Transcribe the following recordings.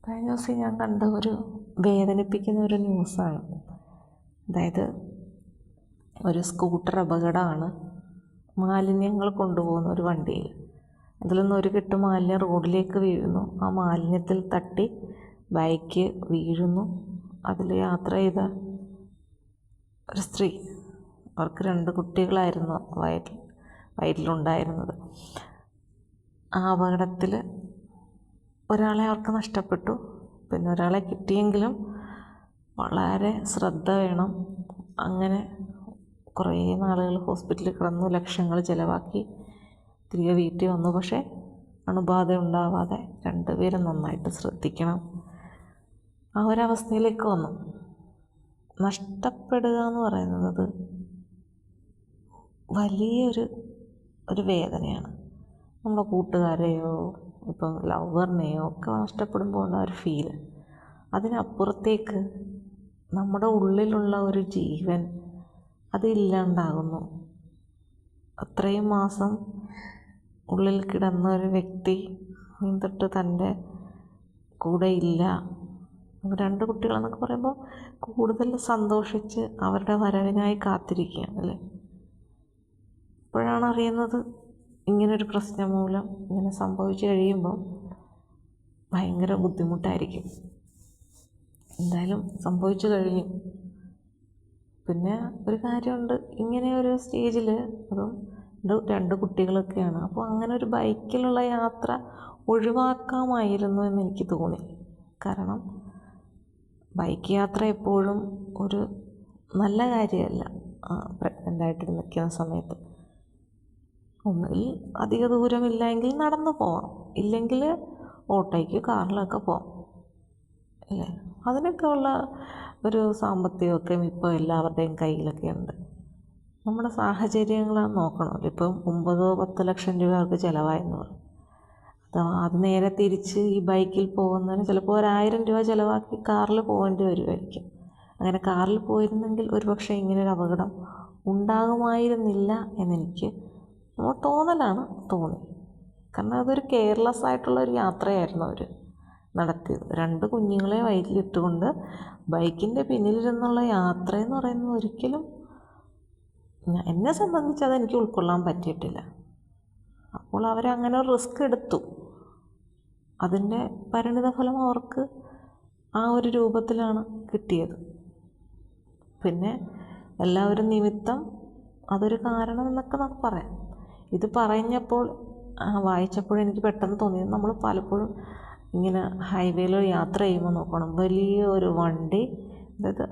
കഴിഞ്ഞ ദിവസം ഞാൻ കണ്ട ഒരു വേദനിപ്പിക്കുന്ന ഒരു ന്യൂസാണ്. അതായത് ഒരു സ്കൂട്ടർ അപകടമാണ്. മാലിന്യങ്ങൾ കൊണ്ടുപോകുന്ന ഒരു വണ്ടിയിൽ അതിൽ നിന്ന് ഒരു കെട്ട് മാലിന്യം റോഡിലേക്ക് വീഴുന്നു. ആ മാലിന്യത്തിൽ തട്ടി ബൈക്ക് വീഴുന്നു. അതിൽ യാത്ര ചെയ്ത ഒരു സ്ത്രീ, അവർക്ക് 2 കുട്ടികളായിരുന്നു വയറ്റിലുണ്ടായിരുന്നത്. ആ അപകടത്തിൽ ഒരാളെ അവർക്ക് നഷ്ടപ്പെട്ടു. പിന്നെ ഒരാളെ കിട്ടിയെങ്കിലും വളരെ ശ്രദ്ധ വേണം. അങ്ങനെ കുറേ നാളുകൾ ഹോസ്പിറ്റലിൽ കിടന്നു, ലക്ഷങ്ങൾ ചിലവാക്കി തിരികെ വീട്ടിൽ വന്നു. പക്ഷേ അണുബാധ ഉണ്ടാവാതെ 2 പേരും നന്നായിട്ട് ശ്രദ്ധിക്കണം. ആ ഒരവസ്ഥയിലേക്ക് വന്നു. നഷ്ടപ്പെടുക എന്ന് പറയുന്നത് വലിയൊരു വേദനയാണ്. നമ്മുടെ കൂട്ടുകാരെയോ ഇപ്പം ലവറിനെയോ ഒക്കെ നഷ്ടപ്പെടുമ്പോൾ ഉള്ള ഒരു ഫീല്, അതിനപ്പുറത്തേക്ക് നമ്മുടെ ഉള്ളിലുള്ള ഒരു ജീവൻ അതില്ലാണ്ടാകുന്നു. അത്രയും മാസം ഉള്ളിൽ കിടന്ന ഒരു വ്യക്തി തൊട്ട് തൻ്റെ കൂടെ ഇല്ല. 2 കുട്ടികളെന്നൊക്കെ പറയുമ്പോൾ കൂടുതൽ സന്തോഷിച്ച് അവരുടെ വരവിനായി കാത്തിരിക്കുകയാണ് അല്ലേ. ഇപ്പോഴാണ് അറിയുന്നത് ഇങ്ങനൊരു പ്രശ്നം മൂലം ഇങ്ങനെ സംഭവിച്ചു കഴിയുമ്പോൾ ഭയങ്കര ബുദ്ധിമുട്ടായിരിക്കും. എന്തായാലും സംഭവിച്ചു കഴിഞ്ഞു. പിന്നെ ഒരു കാര്യമുണ്ട്, ഇങ്ങനെ ഒരു സ്റ്റേജിൽ അതും 2 കുട്ടികളൊക്കെയാണ്. അപ്പോൾ അങ്ങനെ ഒരു ബൈക്കിലുള്ള യാത്ര ഒഴിവാക്കാമായിരുന്നു എന്നെനിക്ക് തോന്നി. കാരണം ബൈക്ക് യാത്ര എപ്പോഴും ഒരു നല്ല കാര്യമല്ല. പ്രഗ്നൻ്റായിട്ട് നിൽക്കുന്ന സമയത്ത് ഒന്നുകിൽ അധിക ദൂരമില്ലെങ്കിൽ നടന്നു പോവാം, ഇല്ലെങ്കിൽ ഓട്ടോയ്ക്ക് കാറിലൊക്കെ പോവാം അല്ലേ. അതിനൊക്കെ ഉള്ള ഒരു സാമ്പത്തികമൊക്കെ ഇപ്പോൾ എല്ലാവരുടെയും കയ്യിലൊക്കെ ഉണ്ട്. നമ്മുടെ സാഹചര്യങ്ങളാണ് നോക്കണമല്ലോ. ഇപ്പം 9-10 ലക്ഷം രൂപ അവർക്ക് ചിലവായെന്ന് പറയും. അത് നേരെ തിരിച്ച് ഈ ബൈക്കിൽ പോകുന്നതിന് ചിലപ്പോൾ 1000 രൂപ ചിലവാക്കി കാറിൽ പോകേണ്ടി വരുമായിരിക്കും. അങ്ങനെ കാറിൽ പോയിരുന്നെങ്കിൽ ഒരുപക്ഷെ ഇങ്ങനൊരു അപകടം ഉണ്ടാകുമായിരുന്നില്ല എന്നെനിക്ക് തോന്നി. കാരണം അതൊരു കെയർലെസ് ആയിട്ടുള്ളൊരു യാത്രയായിരുന്നു അവർ നടത്തിയത്. 2 കുഞ്ഞുങ്ങളെ വയറ്റിലിട്ടുകൊണ്ട് ബൈക്കിൻ്റെ പിന്നിലിരുന്നുള്ള യാത്രയെന്ന് പറയുന്നത് ഒരിക്കലും എന്നെ സംബന്ധിച്ച് അതെനിക്ക് ഉൾക്കൊള്ളാൻ പറ്റിയിട്ടില്ല. അപ്പോൾ അവരങ്ങനെ ഒരു റിസ്ക് എടുത്തു. അതിൻ്റെ പരിണിതഫലം അവർക്ക് ആ ഒരു രൂപത്തിലാണ് കിട്ടിയത്. പിന്നെ എല്ലാവരും നിമിത്തം അതൊരു കാരണം എന്നൊക്കെ നമുക്ക് പറയാം. ഇത് പറഞ്ഞപ്പോൾ വായിച്ചപ്പോഴും എനിക്ക് പെട്ടെന്ന് തോന്നിയത്, നമ്മൾ പലപ്പോഴും ഇങ്ങനെ ഹൈവേയിൽ യാത്ര ചെയ്യുമ്പോൾ നോക്കണം, വലിയൊരു വണ്ടി, അതായത്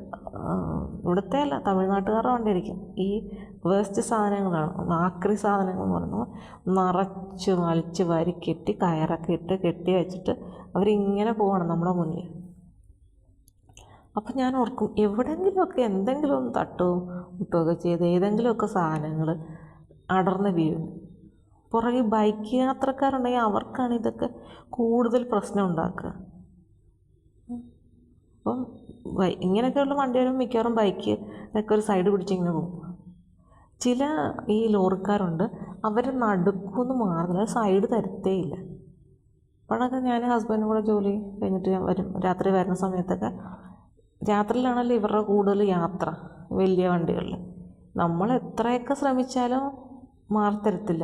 ഇവിടുത്തെ അല്ല തമിഴ്നാട്ടുകാരുടെ വണ്ടി ആയിരിക്കും, ഈ വേസ്റ്റ് സാധനങ്ങളാണ്, ആക്രി സാധനങ്ങൾ എന്ന് പറയുമ്പോൾ നിറച്ച് വലിച്ച് വാരി കെട്ടി കയറൊക്കെ ഇട്ട് കെട്ടി വെച്ചിട്ട് അവരിങ്ങനെ പോവാണ് നമ്മുടെ മുന്നിൽ. അപ്പം ഞാൻ ഓർക്കും, എവിടെയെങ്കിലുമൊക്കെ എന്തെങ്കിലും ഒന്ന് തട്ടുകയും മുട്ടുകയൊക്കെ ചെയ്ത് ഏതെങ്കിലുമൊക്കെ സാധനങ്ങൾ അടർന്ന് വീഴും. പുറകെ ബൈക്ക് യാത്രക്കാരുണ്ടെങ്കിൽ അവർക്കാണ് ഇതൊക്കെ കൂടുതൽ പ്രശ്നം ഉണ്ടാക്കുക. അപ്പം ഇങ്ങനെയൊക്കെയുള്ള വണ്ടി വരുമ്പോൾ മിക്കവാറും ബൈക്ക് ഒക്കെ ഒരു സൈഡ് പിടിച്ചിങ്ങനെ പോകും. ചില ഈ ലോറിക്കാരുണ്ട്, അവർ നടുക്കുന്ന് മാറുന്നില്ല, സൈഡ് തരത്തേയില്ല. അപ്പോഴൊക്കെ ഞാൻ ഹസ്ബൻഡും കൂടെ ജോലി കഴിഞ്ഞിട്ട് രാത്രി വരുന്ന സമയത്തൊക്കെ, രാത്രിയിലാണല്ലോ ഇവരുടെ കൂടുതൽ യാത്ര വലിയ വണ്ടികളിൽ, നമ്മൾ എത്രയൊക്കെ ശ്രമിച്ചാലും മാറിത്തരത്തില്ല.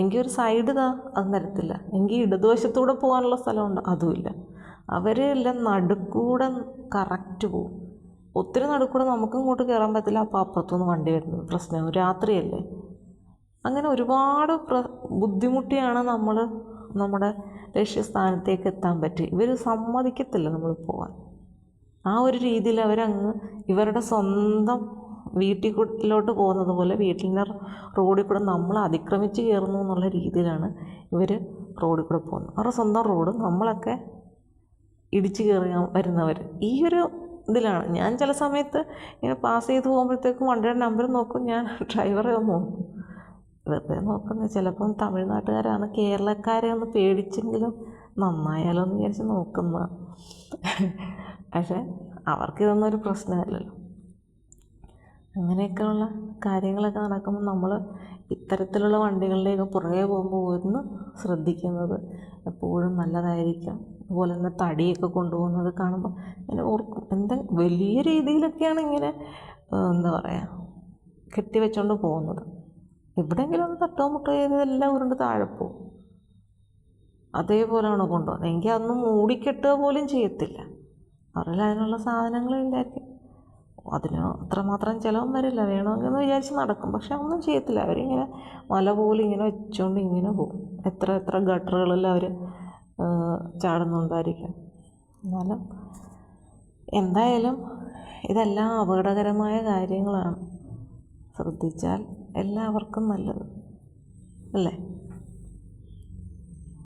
എങ്കിൽ ഒരു സൈഡ് അതും തരത്തില്ല. എങ്കിൽ ഇടതുവശത്തൂടെ പോകാനുള്ള സ്ഥലമുണ്ട്, അതുമില്ല. അവരെല്ലാം നടുക്കൂടെ കറക്റ്റ് പോകും. ഒത്തിരി നടുക്കൂടെ നമുക്കും ഇങ്ങോട്ട് കയറാൻ പറ്റില്ല. അപ്പോൾ അപ്പുറത്തുനിന്ന് വണ്ടി വരുന്നത് പ്രശ്നം, രാത്രിയല്ലേ. അങ്ങനെ ഒരുപാട് ബുദ്ധിമുട്ടിയാണ് നമ്മൾ നമ്മുടെ ലക്ഷ്യസ്ഥാനത്തേക്ക് എത്താൻ പറ്റി. ഇവർ സമ്മതിക്കത്തില്ല നമ്മൾ പോകാൻ. ആ ഒരു രീതിയിൽ അവരങ്ങ് ഇവരുടെ സ്വന്തം വീട്ടിലോട്ട് പോകുന്നത് പോലെ വീട്ടിൻ്റെ റോഡിൽ കൂടെ നമ്മൾ അതിക്രമിച്ച് കയറുന്നു എന്നുള്ള രീതിയിലാണ് ഇവർ റോഡിൽ കൂടെ പോകുന്നത്. അവരുടെ സ്വന്തം റോഡ് നമ്മളൊക്കെ ഇടിച്ച് കയറി വരുന്നവർ. ഈ ഒരു ഇതിലാണ് ഞാൻ ചില സമയത്ത് ഇങ്ങനെ പാസ് ചെയ്ത് പോകുമ്പോഴത്തേക്കും വണ്ടിയുടെ നമ്പർ നോക്കും, ഞാൻ ഡ്രൈവറെ ഒന്ന് നോക്കും. വെറുതെ നോക്കുന്നത്, ചിലപ്പം തമിഴ്നാട്ടുകാരാണ്, കേരളക്കാരെ ഒന്ന് പേടിച്ചെങ്കിലും നന്നായാലോ എന്ന് വിചാരിച്ച് നോക്കുന്നതാണ്. പക്ഷേ അവർക്കിതൊന്നും ഒരു പ്രശ്നമല്ലല്ലോ. അങ്ങനെയൊക്കെയുള്ള കാര്യങ്ങളൊക്കെ നടക്കുമ്പോൾ നമ്മൾ ഇത്തരത്തിലുള്ള വണ്ടികളുടെയൊക്കെ പുറകെ പോകുമ്പോൾ ഒന്ന് ശ്രദ്ധിക്കുന്നത് എപ്പോഴും നല്ലതായിരിക്കും. അതുപോലെ തന്നെ തടിയൊക്കെ കൊണ്ടുപോകുന്നത് കാണുമ്പോൾ ഞാൻ ഓർക്കും, എന്താ വലിയ രീതിയിലൊക്കെയാണ് ഇങ്ങനെ എന്താ പറയുക കെട്ടി വെച്ചുകൊണ്ട് പോകുന്നത്. എവിടെയെങ്കിലും ഒന്ന് തട്ടോ മുട്ടോ ചെയ്തെല്ലാം ഉരുണ്ട് താഴെ പോകും. അതേപോലെയാണ് കൊണ്ടുപോകുന്നത്. എങ്കിൽ അതൊന്നും മൂടിക്കെട്ടുക പോലും ചെയ്യത്തില്ല. അവരിൽ അതിനുള്ള സാധനങ്ങളില്ലായിരിക്കും. അതിന് അത്രമാത്രം ചിലവും വരില്ല. വേണമെന്ന് വിചാരിച്ച് നടക്കും, പക്ഷെ ഒന്നും ചെയ്യത്തില്ല. അവരിങ്ങനെ മല പോലെ ഇങ്ങനെ വെച്ചുകൊണ്ട് ഇങ്ങനെ പോകും. എത്ര ഗട്ടറുകളിൽ അവർ ചാടുന്നുണ്ടായിരിക്കും. എന്നാലും എന്തായാലും ഇതെല്ലാം അപകടകരമായ കാര്യങ്ങളാണ്. ശ്രദ്ധിച്ചാൽ എല്ലാവർക്കും നല്ലത്, അല്ലേ?